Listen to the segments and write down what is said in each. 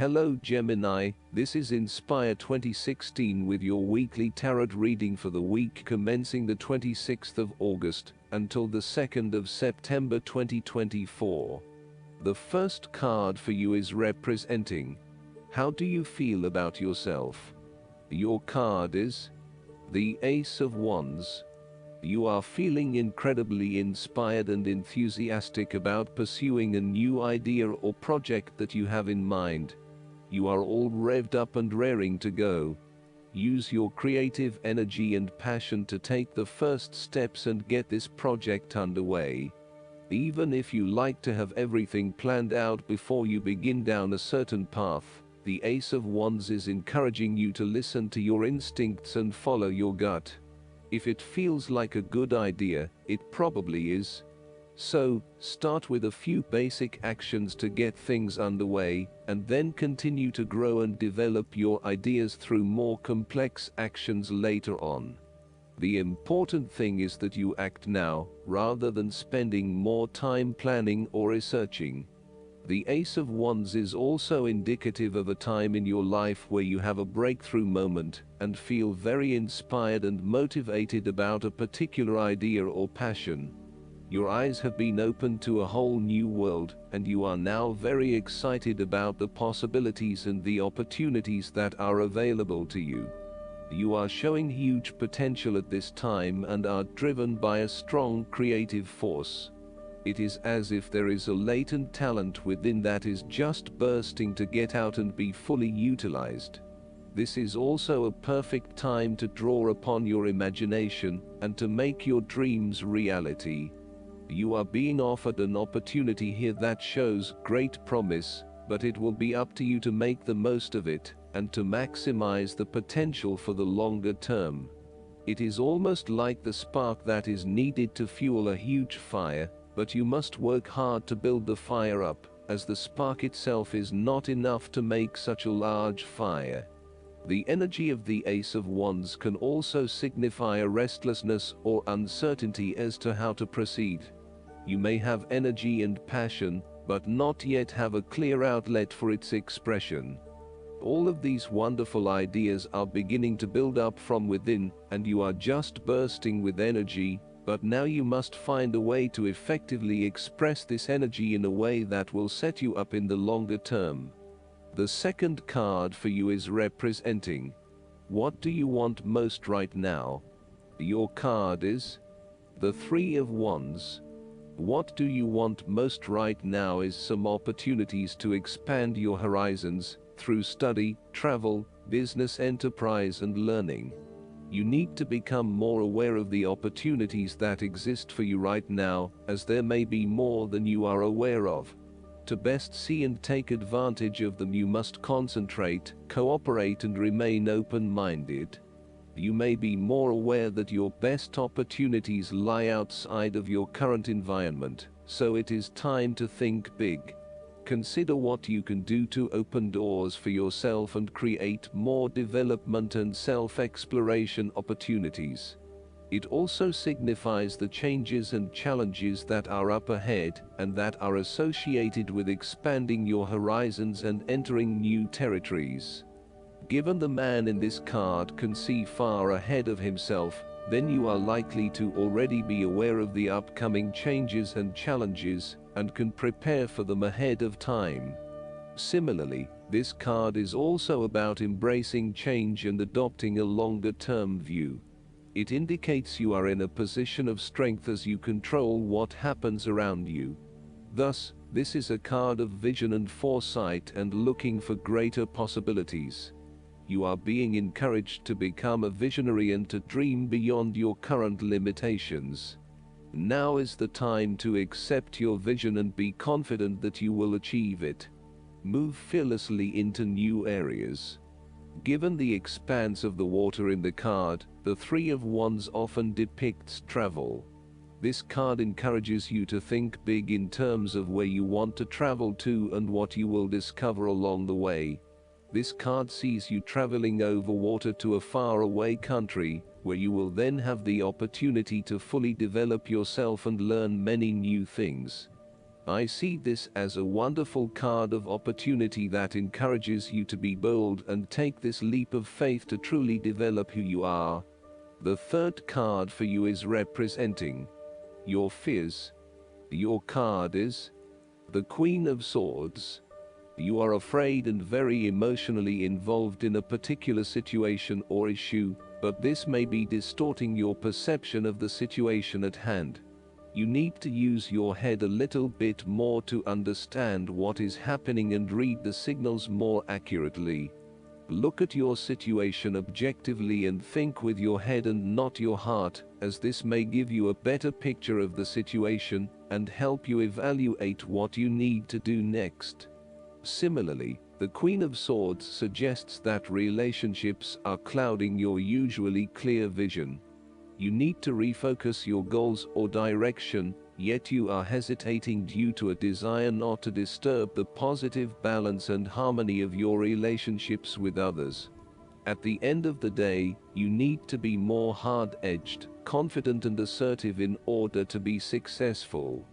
Hello Gemini, this is Inspire 2016 with your weekly tarot reading for the week commencing the 26th of August until the 2nd of September 2024. The first card for you is representing, how do you feel about yourself? Your card is the Ace of Wands. You are feeling incredibly inspired and enthusiastic about pursuing a new idea or project that you have in mind. You are all revved up and raring to go. Use your creative energy and passion to take the first steps and get this project underway. Even if you like to have everything planned out before you begin down a certain path, the Ace of Wands is encouraging you to listen to your instincts and follow your gut. If it feels like a good idea, it probably is. So, start with a few basic actions to get things underway, and then continue to grow and develop your ideas through more complex actions later on. The important thing is that you act now, rather than spending more time planning or researching. The Ace of Wands is also indicative of a time in your life where you have a breakthrough moment and feel very inspired and motivated about a particular idea or passion. Your eyes have been opened to a whole new world, and you are now very excited about the possibilities and the opportunities that are available to you. You are showing huge potential at this time and are driven by a strong creative force. It is as if there is a latent talent within that is just bursting to get out and be fully utilized. This is also a perfect time to draw upon your imagination and to make your dreams reality. You are being offered an opportunity here that shows great promise, but it will be up to you to make the most of it and to maximize the potential for the longer term. It is almost like the spark that is needed to fuel a huge fire, but you must work hard to build the fire up, as the spark itself is not enough to make such a large fire. The energy of the Ace of Wands can also signify a restlessness or uncertainty as to how to proceed. You may have energy and passion, but not yet have a clear outlet for its expression. All of these wonderful ideas are beginning to build up from within, and you are just bursting with energy. But now you must find a way to effectively express this energy in a way that will set you up in the longer term. The second card for you is representing, what do you want most right now? Your card is the Three of Wands. What do you want most right now is some opportunities to expand your horizons through study, travel, business enterprise and learning. You need to become more aware of the opportunities that exist for you right now, as there may be more than you are aware of. To best see and take advantage of them, you must concentrate, cooperate and remain open-minded. You may be more aware that your best opportunities lie outside of your current environment, so it is time to think big. Consider what you can do to open doors for yourself and create more development and self-exploration opportunities. It also signifies the changes and challenges that are up ahead and that are associated with expanding your horizons and entering new territories. Given the man in this card can see far ahead of himself, then you are likely to already be aware of the upcoming changes and challenges and can prepare for them ahead of time. Similarly, this card is also about embracing change and adopting a longer-term view. It indicates you are in a position of strength as you control what happens around you. Thus, this is a card of vision and foresight and looking for greater possibilities. You are being encouraged to become a visionary and to dream beyond your current limitations. Now is the time to accept your vision and be confident that you will achieve it. Move fearlessly into new areas. Given the expanse of the water in the card, the Three of Wands often depicts travel. This card encourages you to think big in terms of where you want to travel to and what you will discover along the way. This card sees you traveling over water to a faraway country, where you will then have the opportunity to fully develop yourself and learn many new things. I see this as a wonderful card of opportunity that encourages you to be bold and take this leap of faith to truly develop who you are. The third card for you is representing your fears. Your card is the Queen of Swords. You are afraid and very emotionally involved in a particular situation or issue, but this may be distorting your perception of the situation at hand. You need to use your head a little bit more to understand what is happening and read the signals more accurately. Look at your situation objectively and think with your head and not your heart, as this may give you a better picture of the situation and help you evaluate what you need to do next. Similarly, the Queen of Swords suggests that relationships are clouding your usually clear vision. You need to refocus your goals or direction, yet you are hesitating due to a desire not to disturb the positive balance and harmony of your relationships with others. At the end of the day, you need to be more hard-edged, confident and assertive in order to be successful.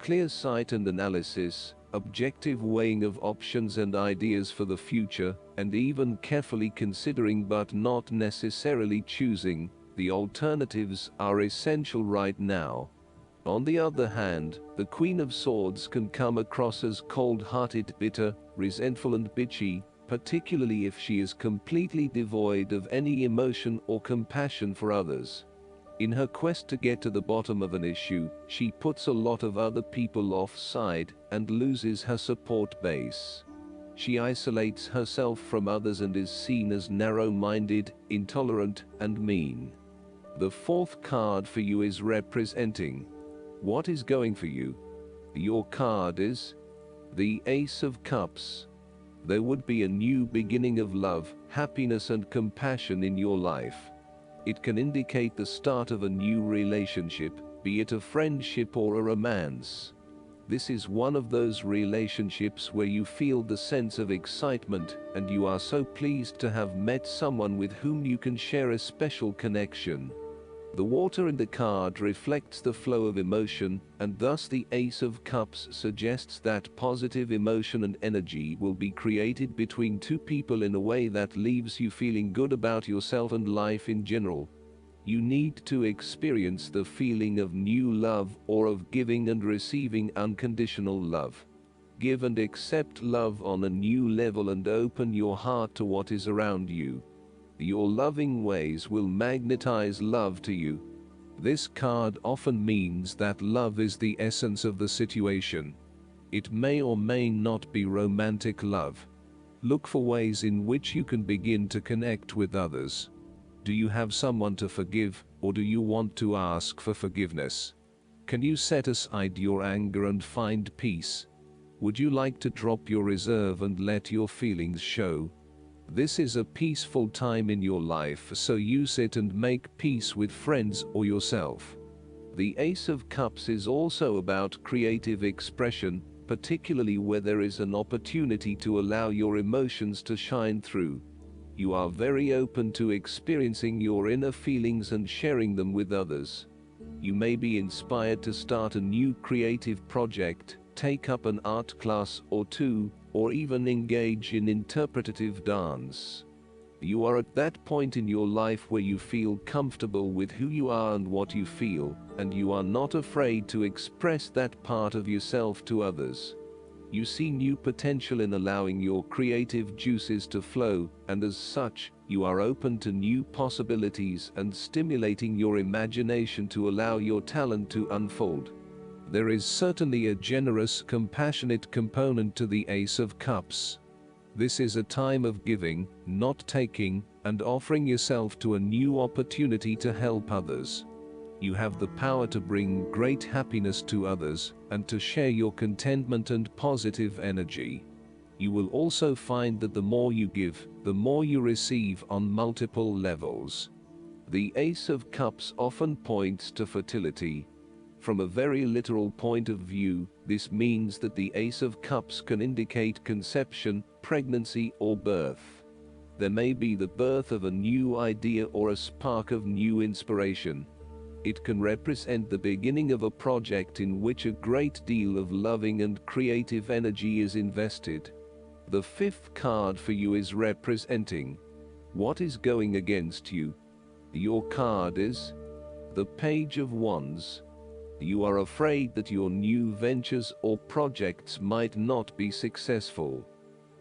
Clear sight and analysis, objective weighing of options and ideas for the future, and even carefully considering but not necessarily choosing the alternatives are essential right now. On the other hand, the Queen of Swords can come across as cold-hearted, bitter, resentful and bitchy, particularly if she is completely devoid of any emotion or compassion for others. In her quest to get to the bottom of an issue, she puts a lot of other people offside and loses her support base. She isolates herself from others and is seen as narrow-minded, intolerant, and mean. The fourth card for you is representing what is going for you. Your card is the Ace of Cups. There would be a new beginning of love, happiness, and compassion in your life. It can indicate the start of a new relationship, be it a friendship or a romance. This is one of those relationships where you feel the sense of excitement, and you are so pleased to have met someone with whom you can share a special connection. The water in the card reflects the flow of emotion, and thus the Ace of Cups suggests that positive emotion and energy will be created between two people in a way that leaves you feeling good about yourself and life in general. You need to experience the feeling of new love or of giving and receiving unconditional love. Give and accept love on a new level and open your heart to what is around you. Your loving ways will magnetize love to you. This card often means that love is the essence of the situation. It may or may not be romantic love. Look for ways in which you can begin to connect with others. Do you have someone to forgive, or do you want to ask for forgiveness? Can you set aside your anger and find peace? Would you like to drop your reserve and let your feelings show? This is a peaceful time in your life, so use it and make peace with friends or yourself. The Ace of Cups is also about creative expression, particularly where there is an opportunity to allow your emotions to shine through. You are very open to experiencing your inner feelings and sharing them with others. You may be inspired to start a new creative project, take up an art class or two, or even engage in interpretative dance. You are at that point in your life where you feel comfortable with who you are and what you feel, and you are not afraid to express that part of yourself to others. You see new potential in allowing your creative juices to flow, and as such, you are open to new possibilities and stimulating your imagination to allow your talent to unfold. There is certainly a generous, compassionate component to the Ace of Cups. This is a time of giving, not taking, and offering yourself to a new opportunity to help others. You have the power to bring great happiness to others, and to share your contentment and positive energy. You will also find that the more you give, the more you receive on multiple levels. The Ace of Cups often points to fertility. From a very literal point of view, this means that the Ace of Cups can indicate conception, pregnancy, or birth. There may be the birth of a new idea or a spark of new inspiration. It can represent the beginning of a project in which a great deal of loving and creative energy is invested. The fifth card for you is representing what is going against you. Your card is the Page of Wands. You are afraid that your new ventures or projects might not be successful.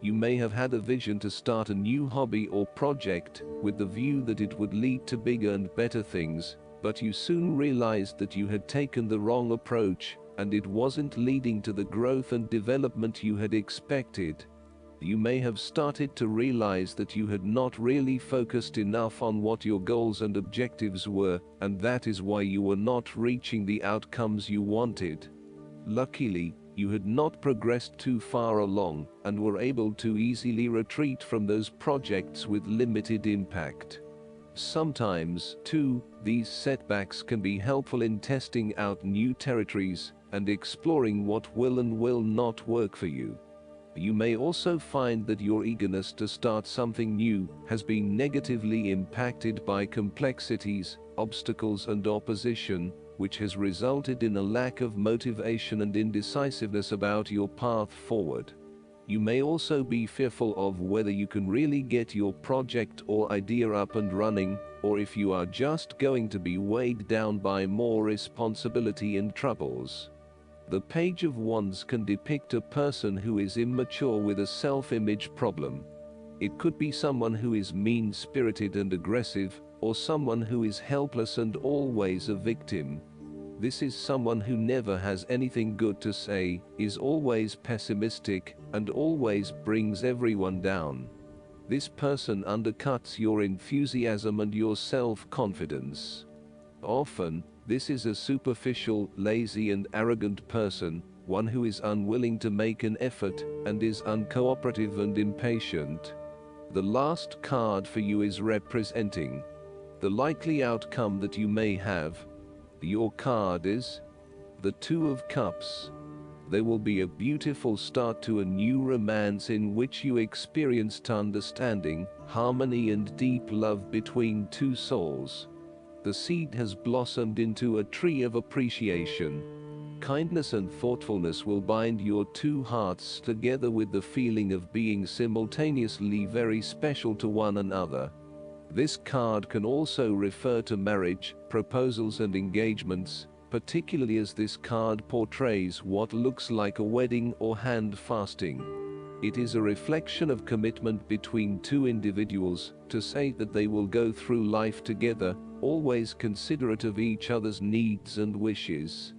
You may have had a vision to start a new hobby or project with the view that it would lead to bigger and better things, but you soon realized that you had taken the wrong approach, and it wasn't leading to the growth and development you had expected. You may have started to realize that you had not really focused enough on what your goals and objectives were, and that is why you were not reaching the outcomes you wanted. Luckily, you had not progressed too far along, and were able to easily retreat from those projects with limited impact. Sometimes, too, these setbacks can be helpful in testing out new territories and exploring what will and will not work for you. You may also find that your eagerness to start something new has been negatively impacted by complexities, obstacles, and opposition, which has resulted in a lack of motivation and indecisiveness about your path forward. You may also be fearful of whether you can really get your project or idea up and running, or if you are just going to be weighed down by more responsibility and troubles. The Page of Wands can depict a person who is immature with a self-image problem. It could be someone who is mean-spirited and aggressive, or someone who is helpless and always a victim. This is someone who never has anything good to say, is always pessimistic, and always brings everyone down. This person undercuts your enthusiasm and your self-confidence. Often, this is a superficial, lazy, and arrogant person, one who is unwilling to make an effort, and is uncooperative and impatient. The last card for you is representing the likely outcome that you may have. Your card is the Two of Cups. There will be a beautiful start to a new romance in which you experienced understanding, harmony, and deep love between two souls. The seed has blossomed into a tree of appreciation. Kindness and thoughtfulness will bind your two hearts together with the feeling of being simultaneously very special to one another. This card can also refer to marriage, proposals, and engagements, particularly as this card portrays what looks like a wedding or hand fasting. It is a reflection of commitment between two individuals to say that they will go through life together, always considerate of each other's needs and wishes.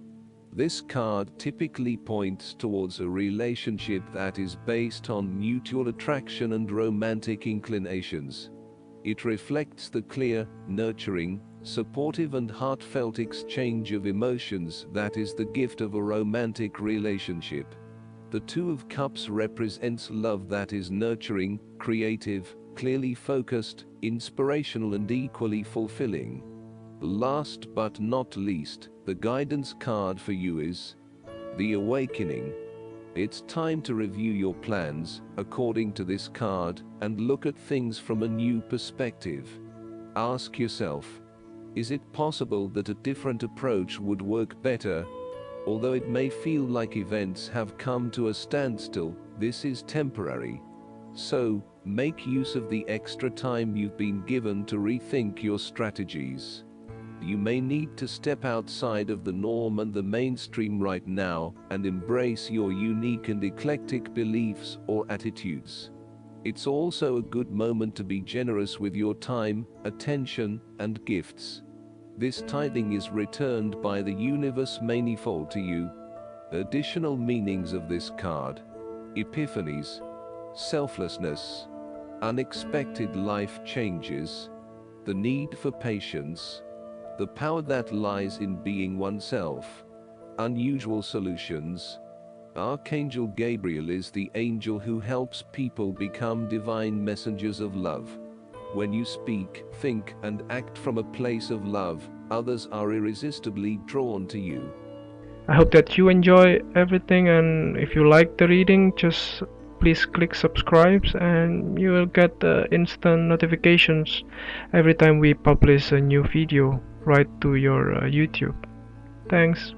This card typically points towards a relationship that is based on mutual attraction and romantic inclinations. It reflects the clear, nurturing, supportive, and heartfelt exchange of emotions that is the gift of a romantic relationship. The Two of Cups represents love that is nurturing, creative, clearly focused, inspirational, and equally fulfilling. Last but not least, the guidance card for you is the Awakening. It's time to review your plans, according to this card, and look at things from a new perspective. Ask yourself, is it possible that a different approach would work better? Although it may feel like events have come to a standstill, this is temporary. So, make use of the extra time you've been given to rethink your strategies. You may need to step outside of the norm and the mainstream right now and embrace your unique and eclectic beliefs or attitudes. It's also a good moment to be generous with your time, attention, and gifts. This tithing is returned by the universe manifold to you. Additional meanings of this card: epiphanies, selflessness, unexpected life changes, the need for patience, the power that lies in being oneself, unusual solutions. Archangel Gabriel is the angel who helps people become divine messengers of love. When you speak, think, and act from a place of love, others are irresistibly drawn to you. I hope that you enjoy everything, and if you like the reading, just please click subscribe and you will get instant notifications every time we publish a new video. right to your YouTube. Thanks.